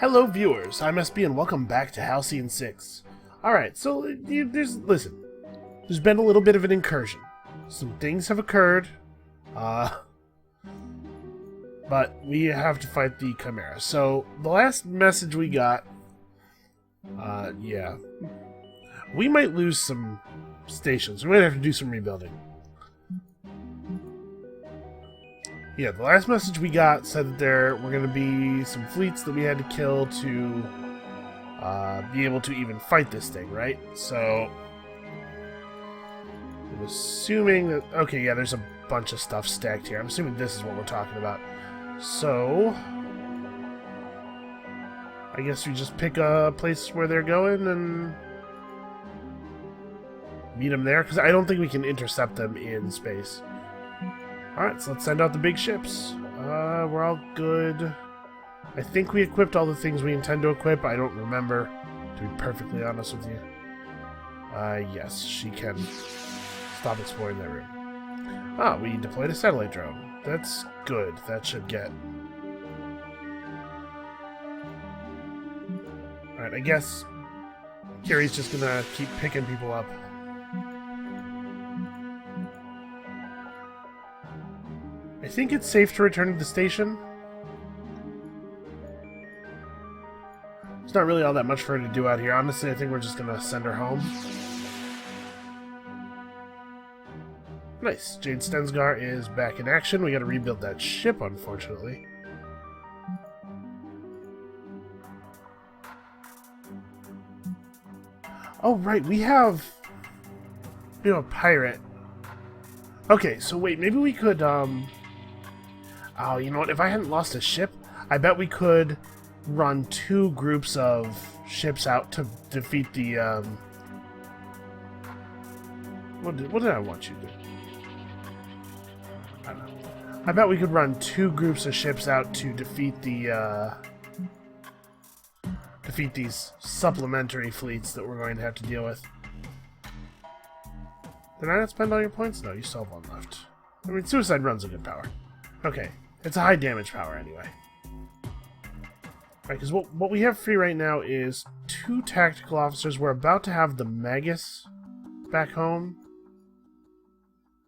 Hello viewers, I'm SB and welcome back to Halcyon 6. Alright, so listen, there's been a little bit of an incursion. Some things have occurred, but we have to fight the Chimera. So, the last message we got, yeah, we might lose some stations. We might have to do some rebuilding. Yeah, the last message we got said that there were going to be some fleets that we had to kill to be able to even fight this thing, right? So, I'm assuming that... Okay, yeah, there's a bunch of stuff stacked here. I'm assuming this is what we're talking about. So, I guess we just pick a place where they're going and meet them there, because I don't think we can intercept them in space. Alright, so let's send out the big ships. We're all good. I think we equipped all the things we intend to equip. I don't remember, to be perfectly honest with you. Yes, she can stop exploring that room. Ah, we deployed a satellite drone. That's good. That should get... Alright, I guess Kiri's just gonna keep picking people up. I think it's safe to return to the station. There's not really all that much for her to do out here. Honestly, I think we're just gonna send her home. Nice. Jade Stensgar is back in action. We gotta rebuild that ship, unfortunately. Oh, right. We have a pirate. Okay, so wait. Maybe we could, Oh, you know what? If I hadn't lost a ship, I bet we could run two groups of ships out to defeat the, What did I want you to do? I don't know. I bet we could run two groups of ships out to defeat the, defeat these supplementary fleets that we're going to have to deal with. Did I not spend all your points? No, you still have one left. I mean, Suicide runs a good power. Okay. It's a high damage power anyway. Right, because what we have free right now is 2 tactical officers. We're about to have the Magus back home.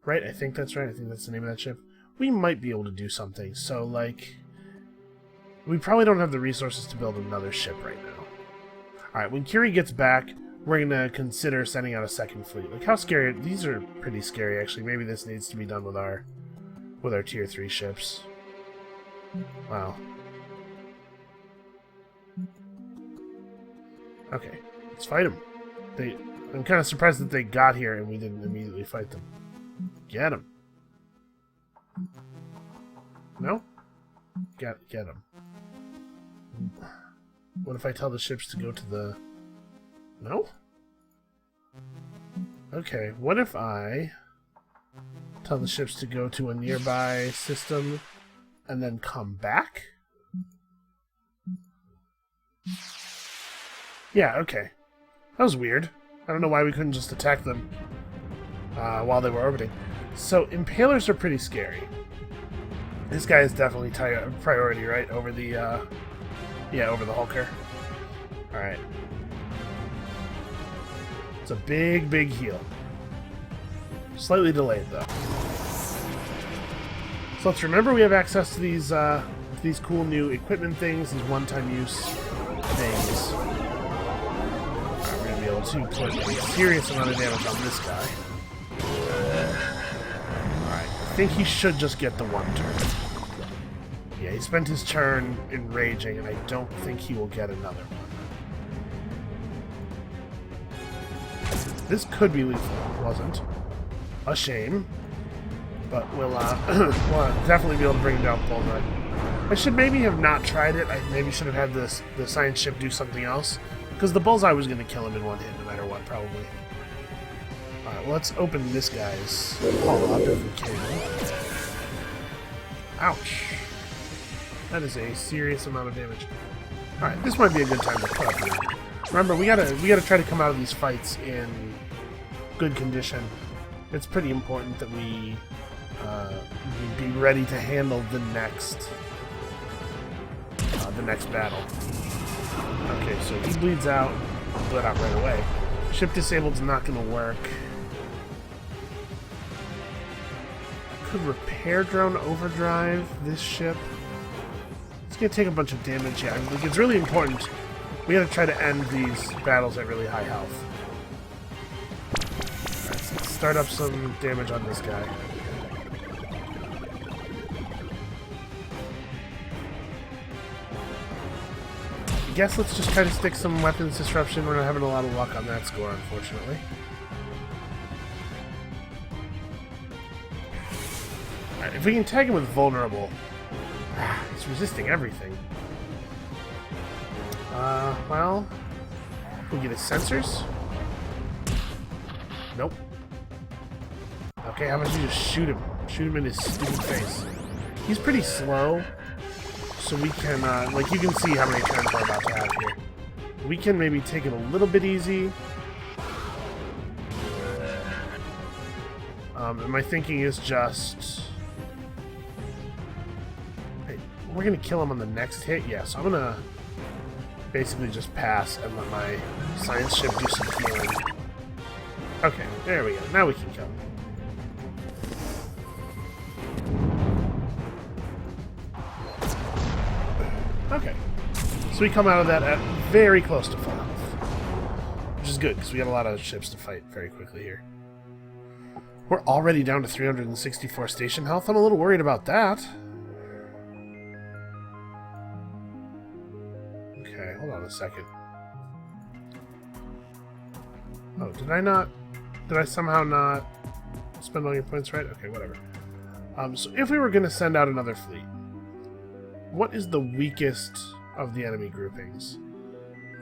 Right? I think that's right. I think that's the name of that ship. We might be able to do something. So, like... We probably don't have the resources to build another ship right now. Alright, when Kiri gets back, we're going to consider sending out a second fleet. Like, how scary... These are pretty scary, actually. Maybe this needs to be done with our Tier 3 ships. Wow. Okay, let's fight them. I'm kind of surprised that they got here and we didn't immediately fight them. Get them. No? Get them. What if I tell the ships to go to the... No? Okay, what if I tell the ships to go to a nearby system and then come back? Yeah, okay. That was weird. I don't know why we couldn't just attack them while they were orbiting. So, Impalers are pretty scary. This guy is definitely priority, right? Over the, yeah, over the Hulker. Alright. It's a big, big heal. Slightly delayed, though. So let's remember we have access to these cool new equipment things, these one-time use things. Alright, we're going to be able to put a serious amount of damage on this guy. Alright, I think he should just get the one turn. Yeah, he spent his turn enraging, and I don't think he will get another one. This could be lethal. It wasn't. A shame. But we'll definitely be able to bring down Bullseye. I should maybe have not tried it. I maybe should have had the science ship do something else. Because the Bullseye was going to kill him in one hit, no matter what, probably. Alright, well, let's open this guy's hull up if we can. Ouch. That is a serious amount of damage. Alright, this might be a good time to put up here. Remember, we gotta try to come out of these fights in good condition. It's pretty important that we be ready to handle the next the next battle. Okay, so he bleeds out. Bled out right away. Ship disabled's not going to work. Could repair drone overdrive this ship. It's going to take a bunch of damage. Yeah, like, it's really important. We got to try to end these battles at really high health. Alright, so let's start up some damage on this guy. I guess let's just try to stick some weapons disruption. We're not having a lot of luck on that score, unfortunately. Alright, if we can tag him with vulnerable. He's resisting everything. Well, we'll get his sensors. Nope. Okay, how about you just shoot him? Shoot him in his stupid face. He's pretty slow. So we can, like, you can see how many turns we're about to have here. We can maybe take it a little bit easy. And my thinking is just... Hey, we're going to kill him on the next hit? Yeah, so I'm going to basically just pass and let my science ship do some healing. Okay, there we go. Now we can kill him. Okay, so we come out of that at very close to full health, which is good because we got a lot of ships to fight very quickly here. We're already down to 364 station health. I'm a little worried about that. Okay, hold on a second. Oh, did I not? Did I somehow not spend all your points right? Okay, whatever. So if we were going to send out another fleet, what is the weakest of the enemy groupings?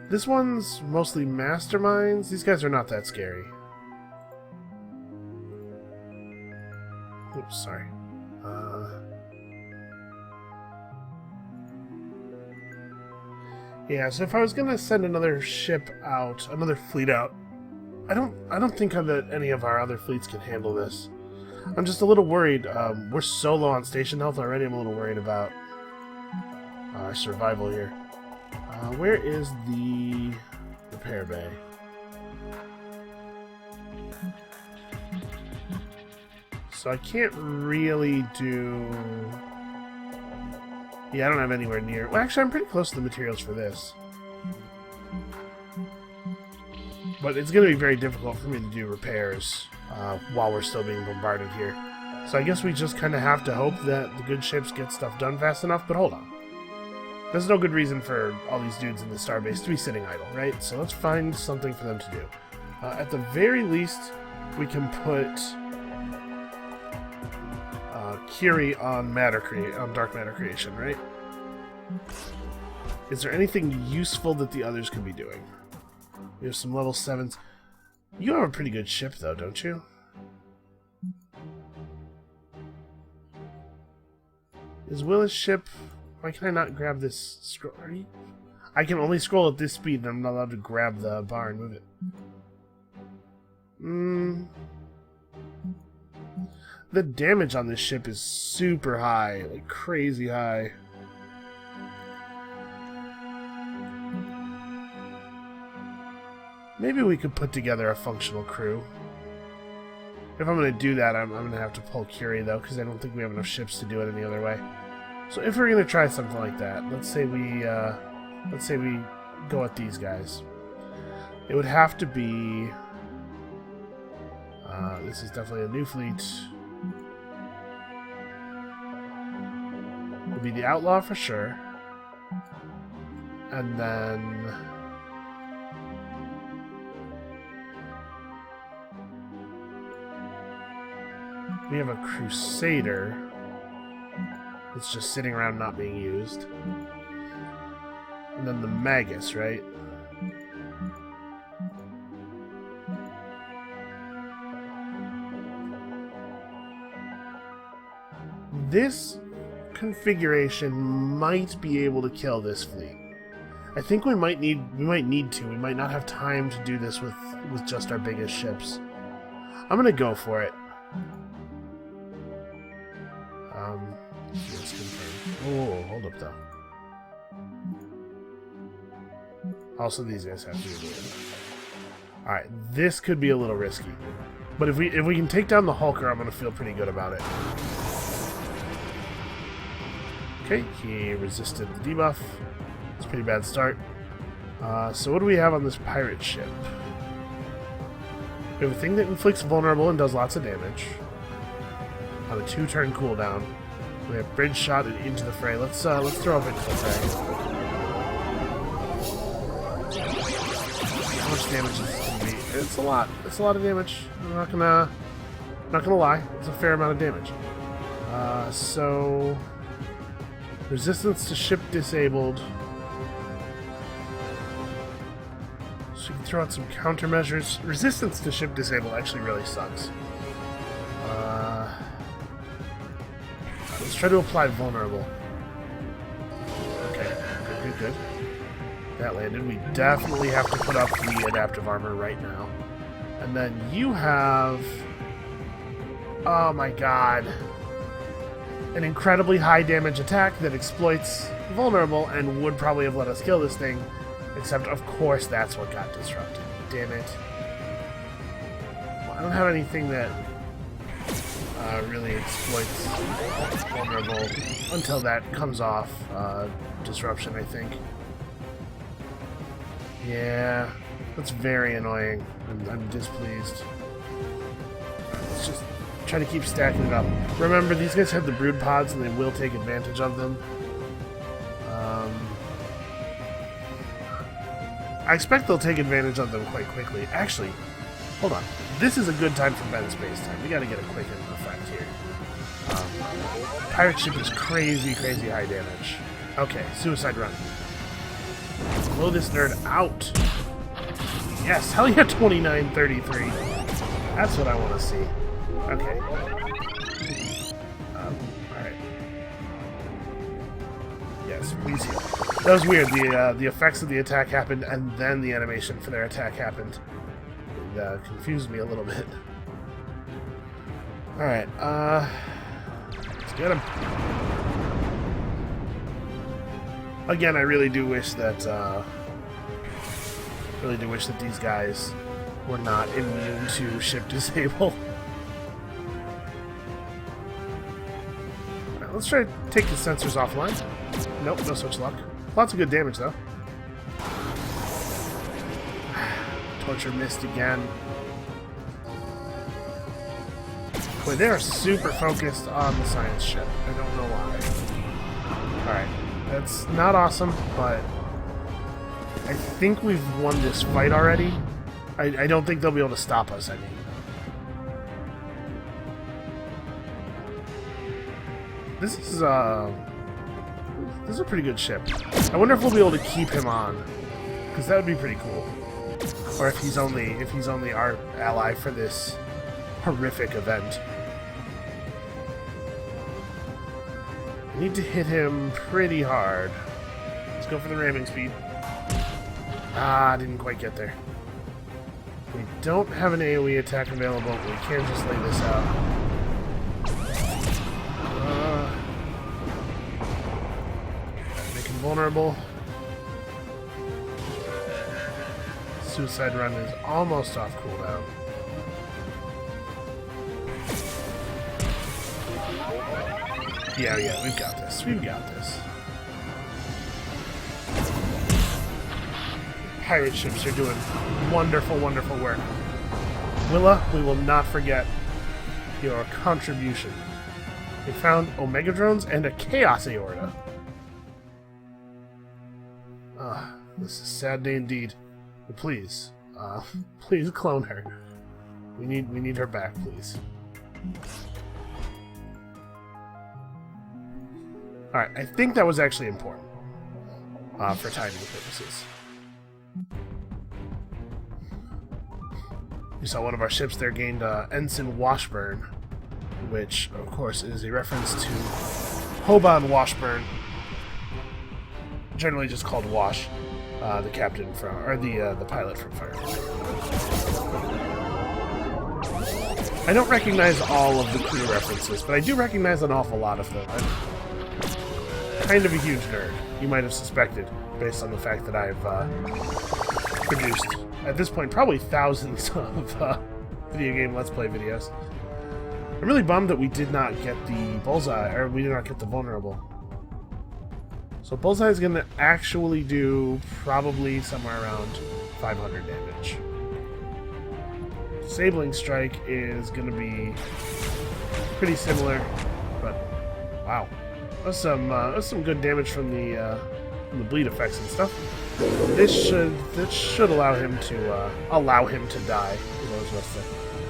This one's mostly masterminds. These guys are not that scary. Oops, sorry. Yeah, so if I was gonna send another ship out, another fleet out, I don't think that any of our other fleets can handle this. I'm just a little worried. We're so low on station health already. I'm a little worried about our survival here. Where is the repair bay? So I can't really do... Yeah, I don't have anywhere near... Well, actually, I'm pretty close to the materials for this. But it's going to be very difficult for me to do repairs while we're still being bombarded here. So I guess we just kind of have to hope that the good ships get stuff done fast enough, but hold on. There's no good reason for all these dudes in the starbase to be sitting idle, right? So let's find something for them to do. At the very least, we can put Curie on dark matter creation, right? Is there anything useful that the others could be doing? We have some level 7s. You have a pretty good ship, though, don't you? Is Willa's ship... Why can I not grab this scroll? I can only scroll at this speed, and I'm not allowed to grab the bar and move it. The damage on this ship is super high, like crazy high. Maybe we could put together a functional crew. If I'm going to do that, I'm going to have to pull Curie, though, because I don't think we have enough ships to do it any other way. So if we're going to try something like that, let's say we go at these guys. It would have to be... this is definitely a new fleet. It would be the Outlaw for sure. And then... we have a Crusader. It's just sitting around not being used. And then the Magus, right? This configuration might be able to kill this fleet. I think we might need to. We might not have time to do this with just our biggest ships. I'm gonna go for it. Let's confirm. Oh, hold up though. Also, these guys have to be moving. Alright, this could be a little risky. But if we can take down the Hulker, I'm going to feel pretty good about it. Okay, he resisted the debuff. It's a pretty bad start. So what do we have on this pirate ship? We have a thing that inflicts vulnerable and does lots of damage. On a 2-turn cooldown. We have bridge shot and into the fray. Let's throw up into the fray. How much damage is this gonna be? It's a lot. It's a lot of damage. I'm not gonna lie. It's a fair amount of damage. So resistance to ship disabled. So we can throw out some countermeasures. Resistance to ship disabled actually really sucks. Let's try to apply vulnerable. Okay, good. That landed. We definitely have to put up the adaptive armor right now. And then you have... Oh my god. An incredibly high damage attack that exploits vulnerable and would probably have let us kill this thing. Except, of course, that's what got disrupted. Damn it. Well, I don't have anything that really exploits vulnerable until that comes off. Disruption, I think. Yeah, that's very annoying. I'm displeased. Let's just try to keep stacking it up. Remember, these guys have the brood pods and they will take advantage of them. I expect they'll take advantage of them quite quickly. Actually, hold on. This is a good time for Ben Space Time. We gotta get a quick effect here. Pirate ship is crazy high damage. Okay, suicide run. Blow this nerd out. Yes, hell yeah, 2933. That's what I want to see. Okay. Alright. Yes, please heal. That was weird. The effects of the attack happened, and then the animation for their attack happened. It confused me a little bit. Alright, let's get him. Again, I really do wish that these guys were not immune to ship disable. Alright, let's try to take the sensors offline. Nope, no such luck. Lots of good damage, though. Torture missed again. Boy, they are super focused on the science ship. I don't know why. Alright, that's not awesome, but I think we've won this fight already. I don't think they'll be able to stop us, I mean. This is a pretty good ship. I wonder if we'll be able to keep him on, because that would be pretty cool. Or if he's only our ally for this horrific event. I need to hit him pretty hard. Let's go for the ramming speed. Ah, didn't quite get there. We don't have an AoE attack available, but we can just lay this out. Make him vulnerable. Suicide run is almost off cooldown. Yeah, we've got this. We've got this. Pirate ships are doing wonderful work. Willa, we will not forget your contribution. We found Omega drones and a Chaos Aorta. This is a sad day indeed. But please, please clone her. We need her back, please. Alright, I think that was actually important. For timing purposes. We saw one of our ships there gained Ensign Washburn, which, of course, is a reference to Hoban Washburn, generally just called Wash, the captain from, or the pilot from Firefly. I don't recognize all of the crew references, but I do recognize an awful lot of them. kind of a huge nerd. You might have suspected, based on the fact that I've produced, at this point, probably thousands of video game Let's Play videos. I'm really bummed that we did not get the bullseye, or we did not get the vulnerable. So bullseye is going to actually do probably somewhere around 500 damage. Disabling strike is going to be pretty similar, but wow, that's some good damage from the bleed effects and stuff. This should allow him to die.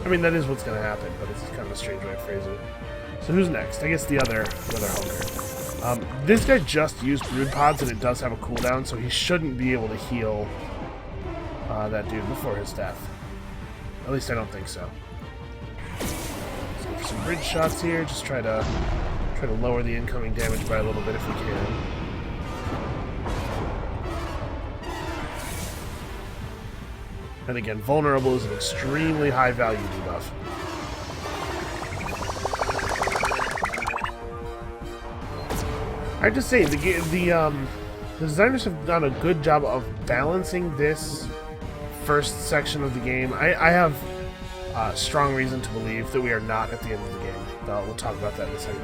I mean, that is what's going to happen, but it's kind of a strange way of phrasing it. So who's next? I guess the other hunker. This guy just used brood pods, and it does have a cooldown, so he shouldn't be able to heal that dude before his death. At least I don't think so. Let's go for some bridge shots here. Just try to lower the incoming damage by a little bit if we can. And again, vulnerable is an extremely high value debuff. I have to say, the designers have done a good job of balancing this first section of the game. I have strong reason to believe that we are not at the end of the game. We'll talk about that in a second.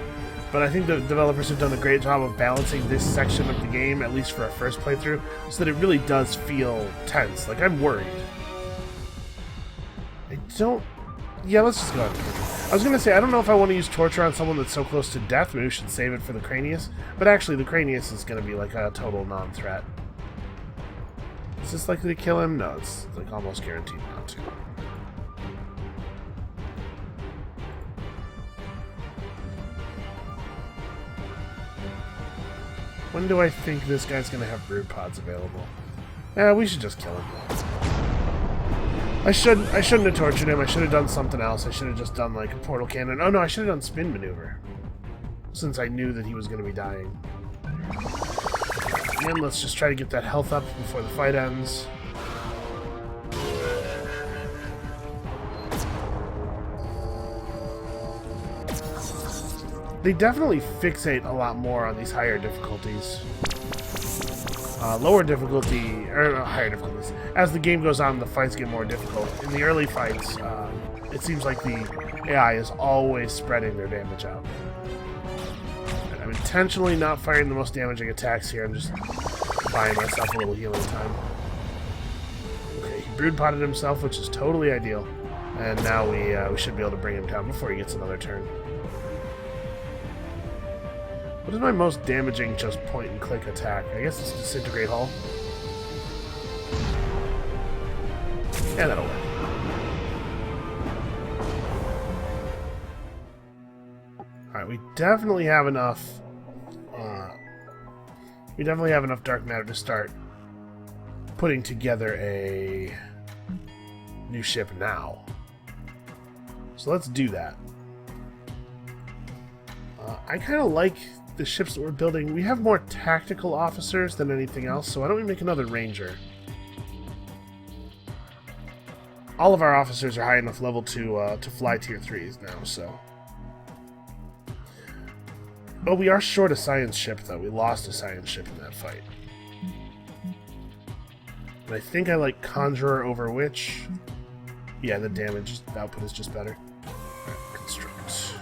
But I think the developers have done a great job of balancing this section of the game, at least for a first playthrough, so that it really does feel tense. Like, I'm worried. Yeah, let's just go ahead. I was going to say, I don't know if I want to use torture on someone that's so close to death. Maybe we should save it for the Cranius. But actually, the Cranius is going to be like a total non-threat. Is this likely to kill him? No, it's like almost guaranteed not to. When do I think this guy's going to have brood pods available? We should just kill him. I shouldn't have tortured him. I should have done something else. I should have just done like a portal cannon. Oh no, I should have done spin maneuver, since I knew that he was going to be dying. And let's just try to get that health up before the fight ends. They definitely fixate a lot more on these higher difficulties. Lower difficulty, or higher difficulties. As the game goes on, the fights get more difficult. In the early fights, it seems like the AI is always spreading their damage out. I'm intentionally not firing the most damaging attacks here. I'm just buying myself a little healing time. Okay, he brood potted himself, which is totally ideal. And now we should be able to bring him down before he gets another turn. What is my most damaging just point-and-click attack? I guess it's Disintegrate Hull. Yeah, that'll work. Alright, we definitely have enough... dark matter to start putting together a new ship now. So let's do that. I kind of like the ships that we're building. We have more tactical officers than anything else, so why don't we make another ranger? All of our officers are high enough level to fly tier 3s now, so... But we are short a science ship, though. We lost a science ship in that fight. And I think I like Conjurer over Witch. Yeah, the damage output is just better. Alright, construct.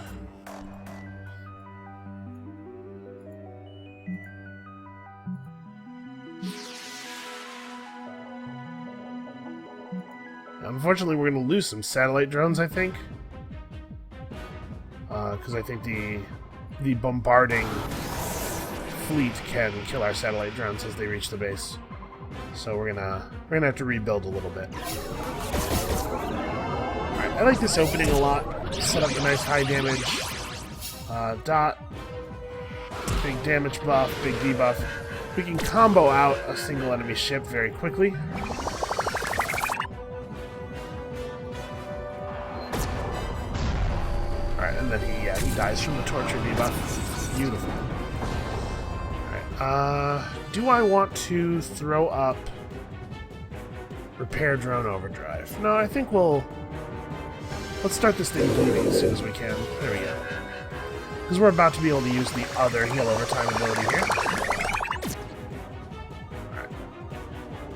Unfortunately, we're going to lose some satellite drones, I think. Because I think the bombarding fleet can kill our satellite drones as they reach the base. So we're gonna have to rebuild a little bit. Alright, I like this opening a lot. Set up a nice high damage dot. Big damage buff, big debuff. We can combo out a single enemy ship very quickly. And then he dies from the torture debuff. Beautiful. Alright, do I want to throw up Repair Drone Overdrive? No, I think let's start this thing bleeding as soon as we can. There we go. Because we're about to be able to use the other heal over time ability here. Alright.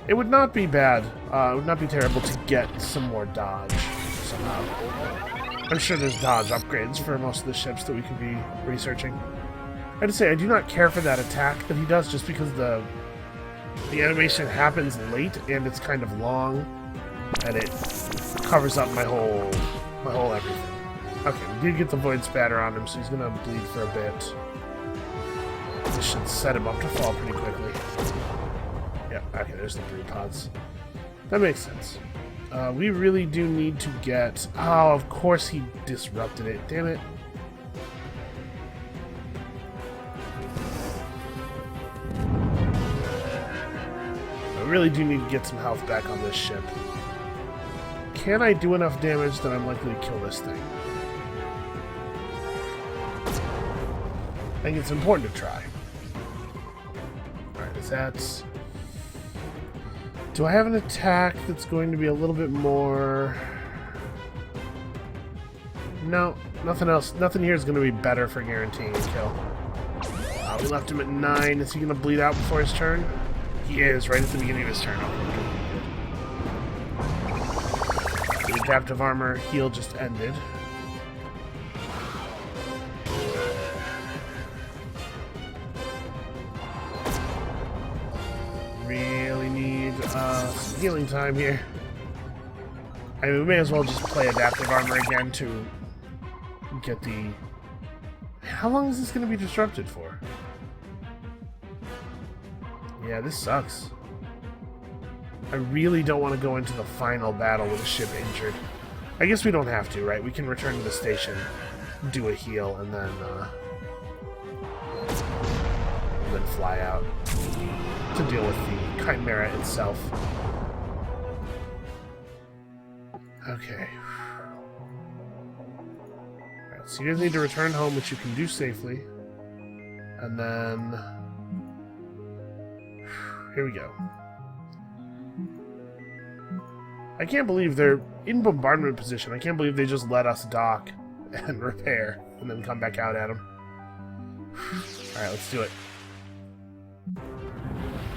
It would not be bad, it would not be terrible to get some more dodge somehow. I'm sure there's dodge upgrades for most of the ships that we could be researching. I have to say, I do not care for that attack that he does just because the animation happens late and it's kind of long and it covers up my whole everything. Okay, we did get the Void Spatter on him, so he's gonna bleed for a bit. This should set him up to fall pretty quickly. Yeah, okay, there's the Brood Pods. That makes sense. We really do need to get... Oh, of course he disrupted it. Damn it. I really do need to get some health back on this ship. Can I do enough damage that I'm likely to kill this thing? I think it's important to try. Alright, is that... Do I have an attack that's going to be a little bit more... No, nothing else. Nothing here is going to be better for guaranteeing a kill. We left him at 9. Is he going to bleed out before his turn? He is, right at the beginning of his turn. The adaptive armor heal just ended. Really need some healing time here. I mean, we may as well just play adaptive armor again to get the... How long is this going to be disrupted for? Yeah, this sucks. I really don't want to go into the final battle with a ship injured. I guess we don't have to, right? We can return to the station, do a heal, and then fly out to deal with the Chimera itself. Okay. Alright, so you guys need to return home, which you can do safely. And then... Here we go. I can't believe they're in bombardment position. I can't believe they just let us dock and repair and then come back out at them. Alright, let's do it.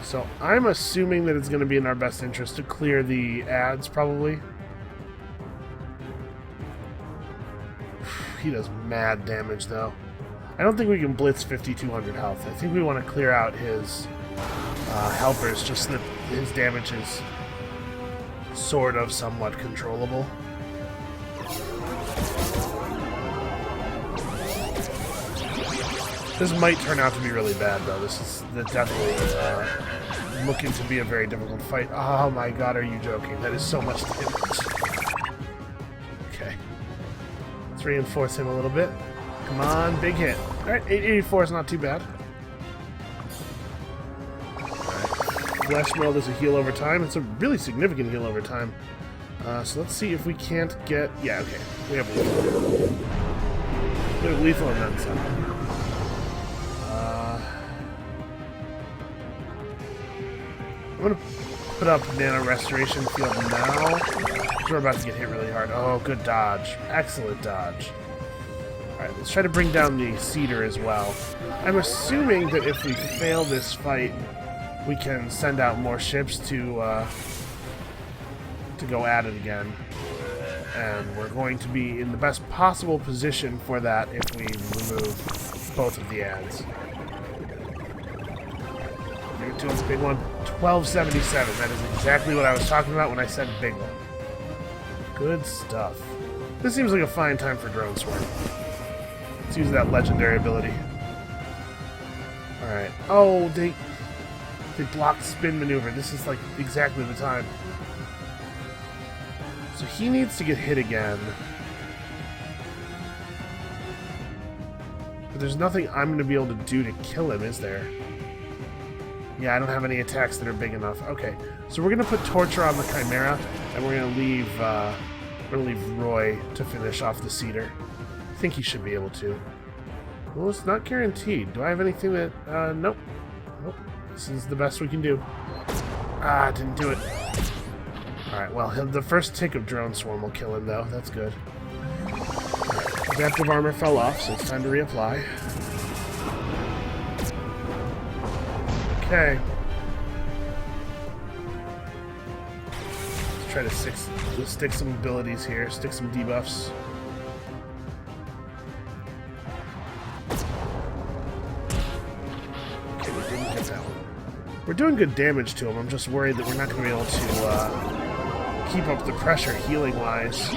So I'm assuming that it's going to be in our best interest to clear the ads, probably. He does mad damage, though. I don't think we can blitz 5,200 health. I think we want to clear out his helpers just so that his damage is sort of somewhat controllable. This might turn out to be really bad, though. This is definitely looking to be a very difficult fight. Oh my god, are you joking? That is so much damage. Okay. Let's reinforce him a little bit. Come on, big hit. Alright, 884 is not too bad. Alright. Flesh Meld is a heal over time. It's a really significant heal over time. So let's see if we can't get... Yeah, okay. We have lethal. We have lethal and then some. I'm going to put up Nano Restoration Field now, because we're about to get hit really hard. Oh, good dodge. Excellent dodge. Alright, let's try to bring down the Cedar as well. I'm assuming that if we fail this fight, we can send out more ships to go at it again. And we're going to be in the best possible position for that if we remove both of the ads. Give it to him, big one. 1277. That is exactly what I was talking about when I said big one. Good stuff. This seems like a fine time for Drone Swarm. Let's use that legendary ability. Alright. Oh, they blocked spin maneuver. This is like exactly the time. So he needs to get hit again. But there's nothing I'm going to be able to do to kill him, is there? Yeah, I don't have any attacks that are big enough. Okay, so we're gonna put Torture on the Chimera, and we're gonna leave Roy to finish off the Cedar. I think he should be able to. Well, it's not guaranteed. Do I have anything that? Nope. Nope. This is the best we can do. Ah, didn't do it. All right. Well, the first tick of Drone Swarm will kill him, though. That's good. All right. Adaptive armor fell off, so it's time to reapply. Okay. Let's try to stick some abilities here, stick some debuffs. Okay, we didn't get that one. We're doing good damage to him. I'm just worried that we're not going to be able to keep up the pressure healing-wise.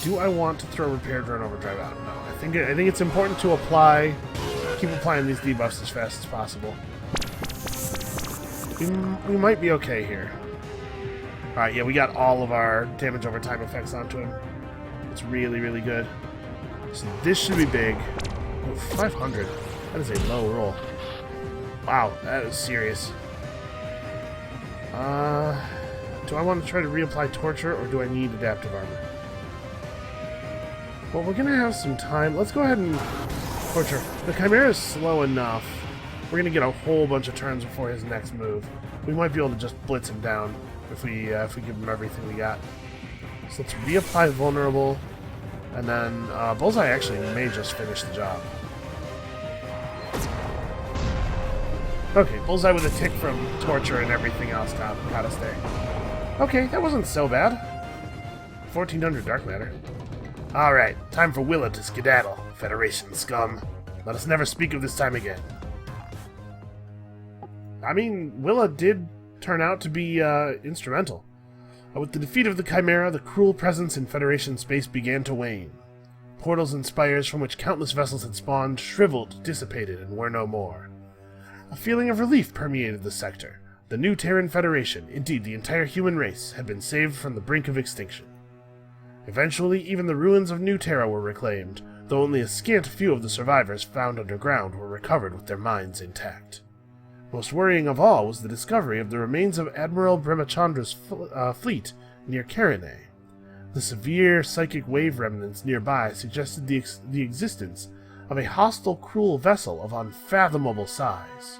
Do I want to throw Repair Drone Overdrive out? No. I think it's important to keep applying these debuffs as fast as possible. We might be okay here. Alright, yeah, we got all of our damage over time effects onto him. It's really, really good. So this should be big. Oh, 500. That is a low roll. Wow, that is serious. Do I want to try to reapply Torture, or do I need Adaptive Armor? Well, we're going to have some time. Let's go ahead and Torture. The Chimera is slow enough. We're going to get a whole bunch of turns before his next move. We might be able to just blitz him down if we give him everything we got. So let's reapply Vulnerable, and then Bullseye actually may just finish the job. Okay, Bullseye with a tick from Torture and everything else gotta stay. Okay, that wasn't so bad. 1400 Dark Matter. Alright, time for Willa to skedaddle, Federation scum. Let us never speak of this time again. I mean, Willa did turn out to be instrumental. With the defeat of the Chimera, the cruel presence in Federation space began to wane. Portals and spires from which countless vessels had spawned shriveled, dissipated, and were no more. A feeling of relief permeated the sector. The new Terran Federation, indeed the entire human race, had been saved from the brink of extinction. Eventually, even the ruins of New Terra were reclaimed, though only a scant few of the survivors found underground were recovered with their minds intact. Most worrying of all was the discovery of the remains of Admiral Brahmachandra's fleet near Karine. The severe psychic wave remnants nearby suggested the existence of a hostile, cruel vessel of unfathomable size,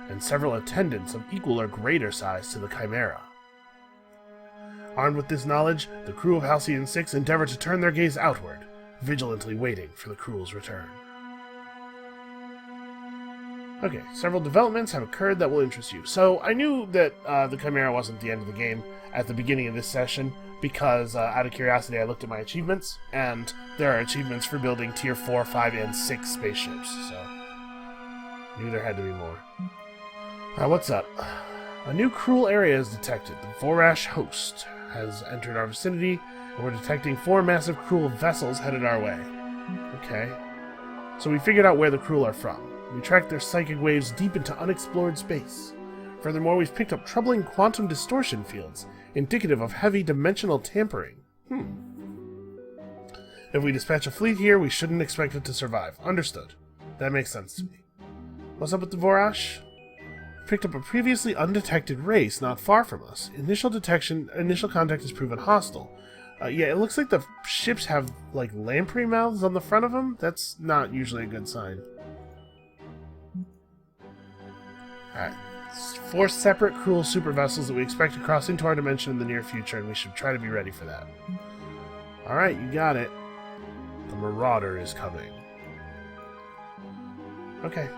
and several attendants of equal or greater size to the Chimera. Armed with this knowledge, the crew of Halcyon 6 endeavored to turn their gaze outward, vigilantly waiting for the crew's return. Okay, several developments have occurred that will interest you. So, I knew that the Chimera wasn't the end of the game at the beginning of this session, because out of curiosity I looked at my achievements, and there are achievements for building tier 4, 5, and 6 spaceships, so I knew there had to be more. What's up? A new cruel area is detected. The Vorash host has entered our vicinity, and we're detecting 4 massive cruel vessels headed our way. Okay. So we figured out where the cruel are from. We tracked their psychic waves deep into unexplored space. Furthermore, we've picked up troubling quantum distortion fields, indicative of heavy dimensional tampering. If we dispatch a fleet here, we shouldn't expect it to survive. Understood. That makes sense to me. What's up with the Vorash? Picked up a previously undetected race not far from us. Initial contact has proven hostile. Yeah, it looks like the ships have, like, lamprey mouths on the front of them. That's not usually a good sign. Alright. 4 separate cruel super vessels that we expect to cross into our dimension in the near future, and we should try to be ready for that. Alright, you got it. The Marauder is coming. Okay.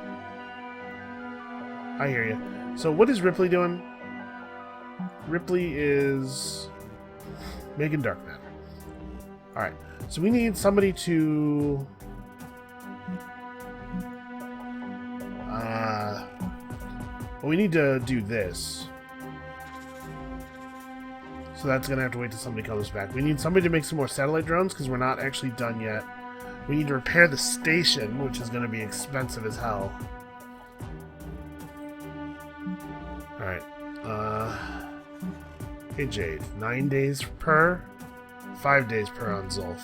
I hear you. So what is Ripley doing? Ripley is making dark matter. Alright, so we need somebody to... well, we need to do this. So that's going to have to wait till somebody comes back. We need somebody to make some more satellite drones, because we're not actually done yet. We need to repair the station, which is going to be expensive as hell. Alright. Hey Jade, 9 days per? 5 days per on Zolf.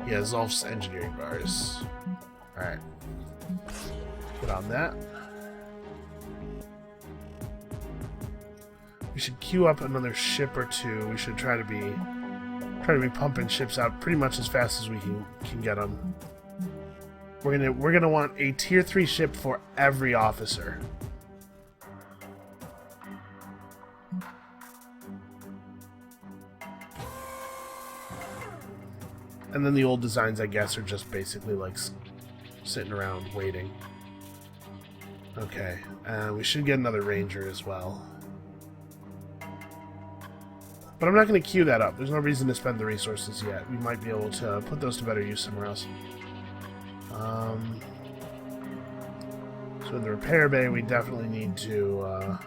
Yeah, Zolf's engineering bars. Alright. Get on that. We should queue up another ship or two. We should try to be pumping ships out pretty much as fast as we can get them. We're gonna want a tier 3 ship for every officer. And then the old designs, I guess, are just basically like sitting around waiting. Okay, we should get another ranger as well. But I'm not going to queue that up. There's no reason to spend the resources yet. We might be able to put those to better use somewhere else. So in the repair bay, we definitely need to...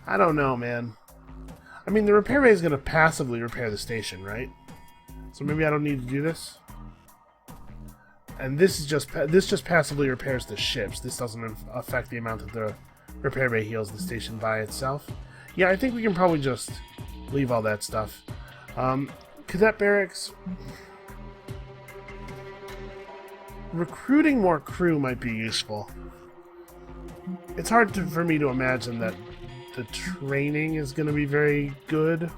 I don't know, man. I mean, the repair bay is going to passively repair the station, right? So maybe I don't need to do this? And this just passively repairs the ships. This doesn't affect the amount that the repair bay heals the station by itself. Yeah, I think we can probably just leave all that stuff. Cadet barracks. Recruiting more crew might be useful. It's hard for me to imagine that the training is going to be very good.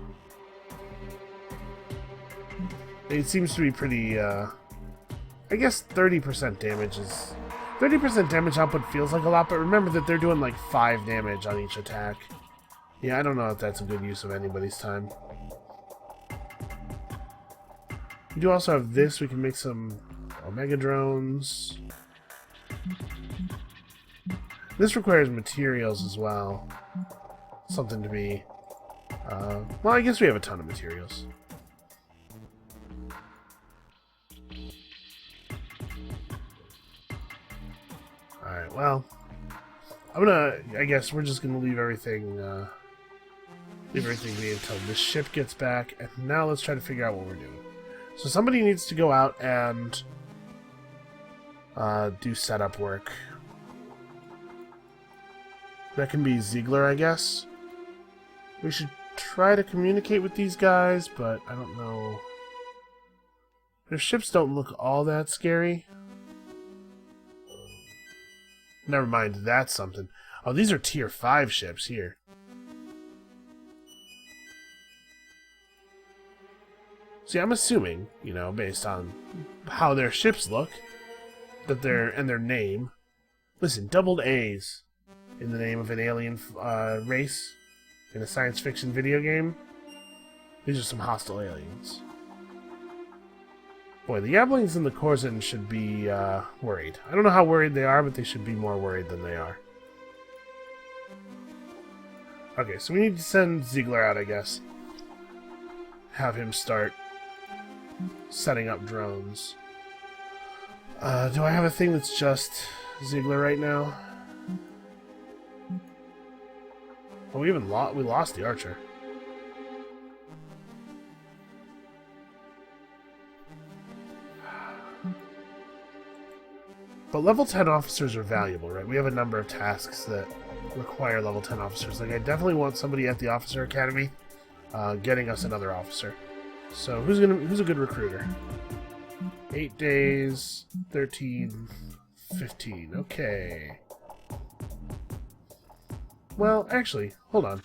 It seems to be pretty, I guess 30% damage is... 30% damage output feels like a lot, but remember that they're doing like 5 damage on each attack. Yeah, I don't know if that's a good use of anybody's time. We do also have this. We can make some Omega drones. This requires materials as well. Something to be... well, I guess we have a ton of materials. Alright, well... I guess we're just gonna leave everything be until this ship gets back, and now let's try to figure out what we're doing. So somebody needs to go out and do setup work. That can be Ziegler, I guess. We should try to communicate with these guys, but I don't know. Their ships don't look all that scary. Never mind, that's something. Oh, these are tier 5 ships here. See, I'm assuming, you know, based on how their ships look, that and their name. Listen, doubled A's in the name of an alien race in a science fiction video game. These are some hostile aliens. Boy, the Yablings and the Corzin should be worried. I don't know how worried they are, but they should be more worried than they are. Okay, so we need to send Ziegler out, I guess. Have him start setting up drones. Do I have a thing that's just Ziegler right now? Oh, we lost the archer. But level 10 officers are valuable, right? We have a number of tasks that require level 10 officers. Like, I definitely want somebody at the officer academy getting us another officer. So who's a good recruiter? 8 days, 13, 15. Okay. Well, actually, hold on.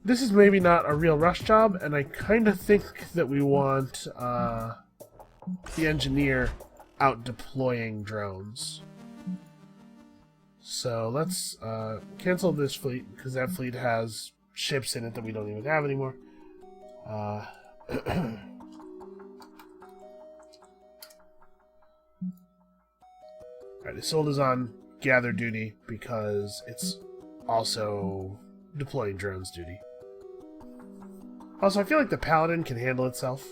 This is maybe not a real rush job, and I kind of think that we want the engineer out deploying drones. So let's cancel this fleet, because that fleet has ships in it that we don't even have anymore. Alright, Isolde is on gather duty because it's also deploying drones duty. Also, I feel like the Paladin can handle itself.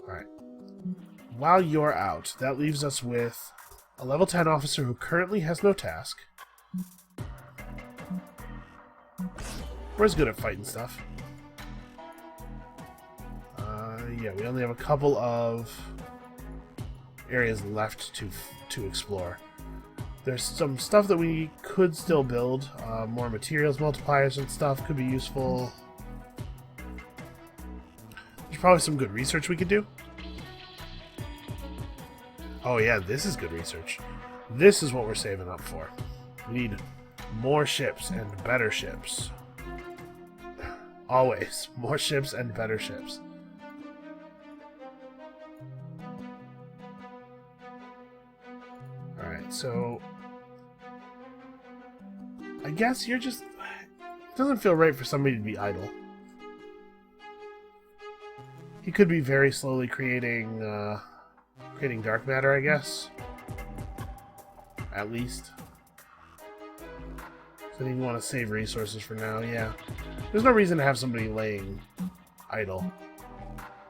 Alright. While you're out, that leaves us with a level 10 officer who currently has no task. We're as good at fighting stuff. Yeah, we only have a couple of areas left to explore. There's some stuff that we could still build. More materials multipliers and stuff could be useful. There's probably some good research we could do. Oh yeah, this is good research. This is what we're saving up for. We need more ships and better ships. Always. More ships and better ships. so I guess you're just... It doesn't feel right for somebody to be idle. He could be very slowly creating dark matter, I guess. At least. So you want to save resources for now, yeah. There's no reason to have somebody laying idle.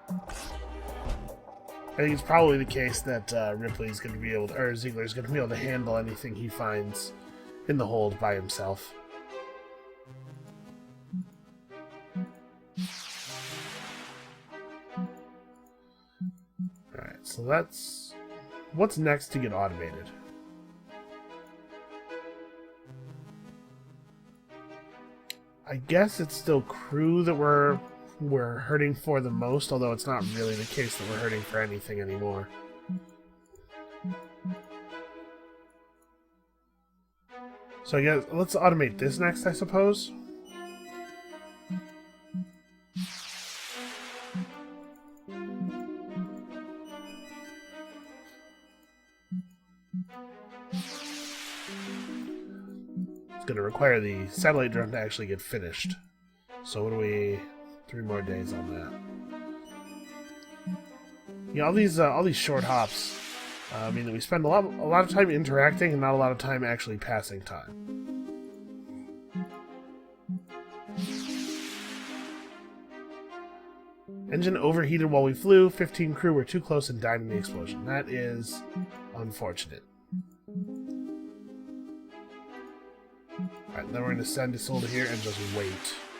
I think it's probably the case that Ripley's going to be able to, or Ziegler's going to be able to handle anything he finds in the hold by himself. Alright, so that's... What's next to get automated? I guess it's still crew that we're hurting for the most, although it's not really the case that we're hurting for anything anymore. So I guess let's automate this next, I suppose. It's going to require the satellite drone to actually get finished. So what do we... 3 more days on that. Yeah, all these short hops mean that we spend a lot of time interacting and not a lot of time actually passing time. Engine overheated while we flew. 15 crew were too close and died in the explosion. That is unfortunate. Alright, then we're going to send Isolde here and just wait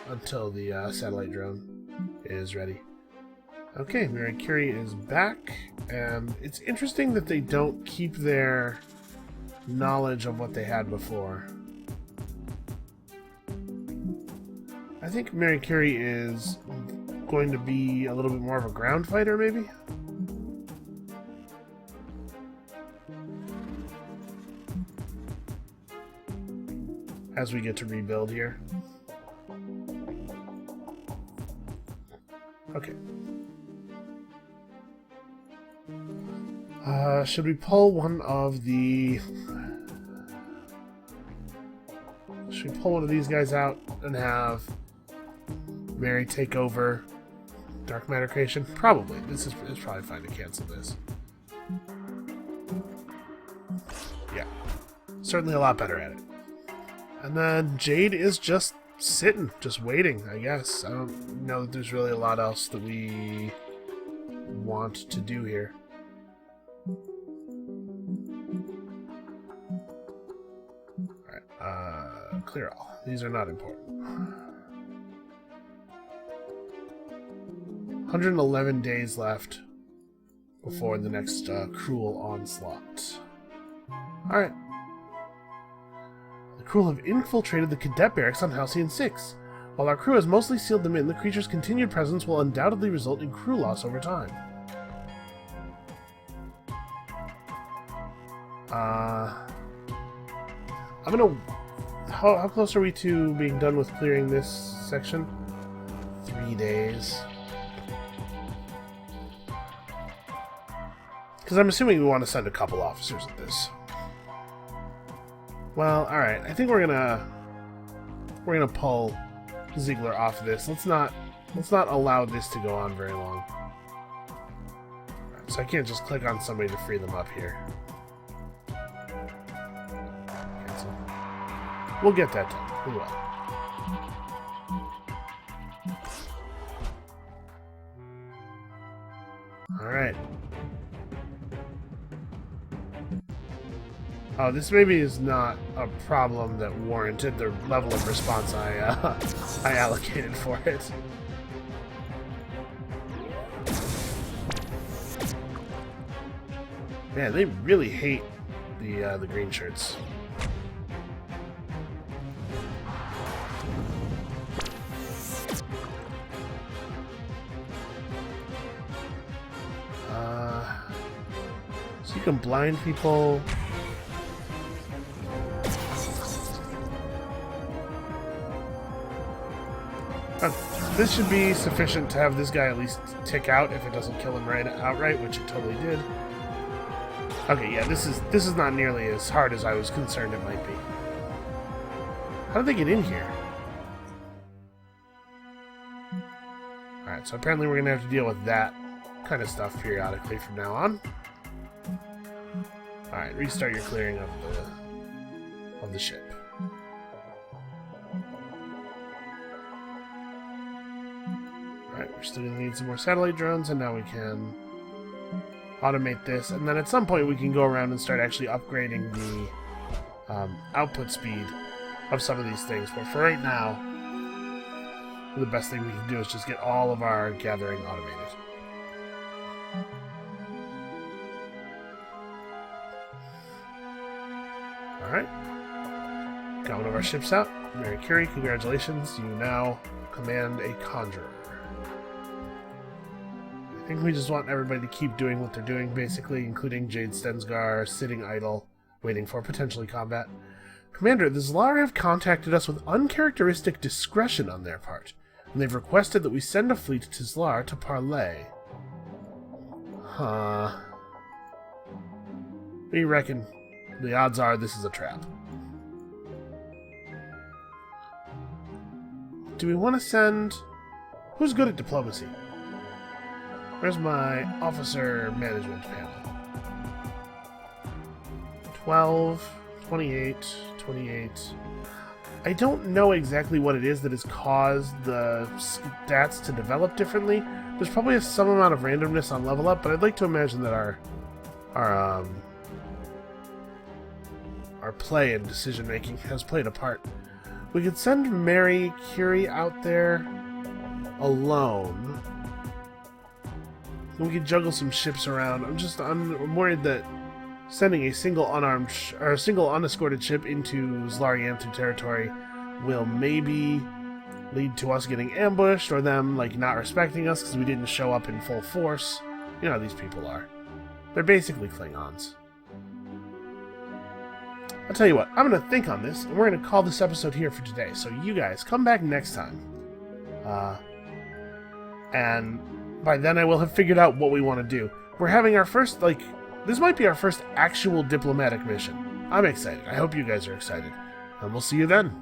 until the satellite drone is ready. Okay, Mary Curie is back, and it's interesting that they don't keep their knowledge of what they had before. I think Mary Curie is going to be a little bit more of a ground fighter, maybe? As we get to rebuild here. Okay. Should we pull one of the... Should we pull one of these guys out and have Mary take over dark matter creation? Probably. It's probably fine to cancel this. Yeah. Certainly a lot better at it. And then Jade is just sitting, just waiting, I guess. I don't know that there's really a lot else that we want to do here. Alright, clear all. These are not important. 111 days left before the next cruel onslaught. Alright. The crew have infiltrated the cadet barracks on Halcyon 6. While our crew has mostly sealed them in, the creature's continued presence will undoubtedly result in crew loss over time. I'm gonna... How close are we to being done with clearing this section? 3 days. Because I'm assuming we want to send a couple officers at this. Well, alright. I think we're gonna pull Ziegler off of this. Let's not allow this to go on very long. Right, so I can't just click on somebody to free them up here. Cancel. We'll get that done. We will. Alright. Oh, this maybe is not a problem that warranted the level of response I allocated for it. Man, they really hate the green shirts. So you can blind people. This should be sufficient to have this guy at least tick out if it doesn't kill him outright, which it totally did. Okay, yeah, this is not nearly as hard as I was concerned it might be. How did they get in here? Alright, so apparently we're going to have to deal with that kind of stuff periodically from now on. Alright, restart your clearing of the ship. Alright, we're still going to need some more satellite drones, and now we can automate this, and then at some point we can go around and start actually upgrading the output speed of some of these things. But for right now, the best thing we can do is just get all of our gathering automated. Alright. Got one of our ships out. Mary Curie, congratulations. You now command a Conjurer. I think we just want everybody to keep doing what they're doing, basically, including Jade Stensgar sitting idle, waiting for potentially combat. Commander, the Zlar have contacted us with uncharacteristic discretion on their part, and they've requested that we send a fleet to Zlar to parley. Huh. What do you reckon? The odds are this is a trap. Do we want to send... Who's good at diplomacy? Where's my officer management panel? 12, 28, 28. I don't know exactly what it is that has caused the stats to develop differently. There's probably some amount of randomness on level up, but I'd like to imagine that our play and decision making has played a part. We could send Mary Curie out there alone. We could juggle some ships around. I'm worried that sending a single unarmed or a single unescorted ship into Zlar-Yanthu territory will maybe lead to us getting ambushed or them like not respecting us because we didn't show up in full force. You know how these people are. They're basically Klingons. I'll tell you what, I'm going to think on this, and we're going to call this episode here for today. So you guys, come back next time. And by then I will have figured out what we want to do. We're having our first, this might be our first actual diplomatic mission. I'm excited. I hope you guys are excited. And we'll see you then.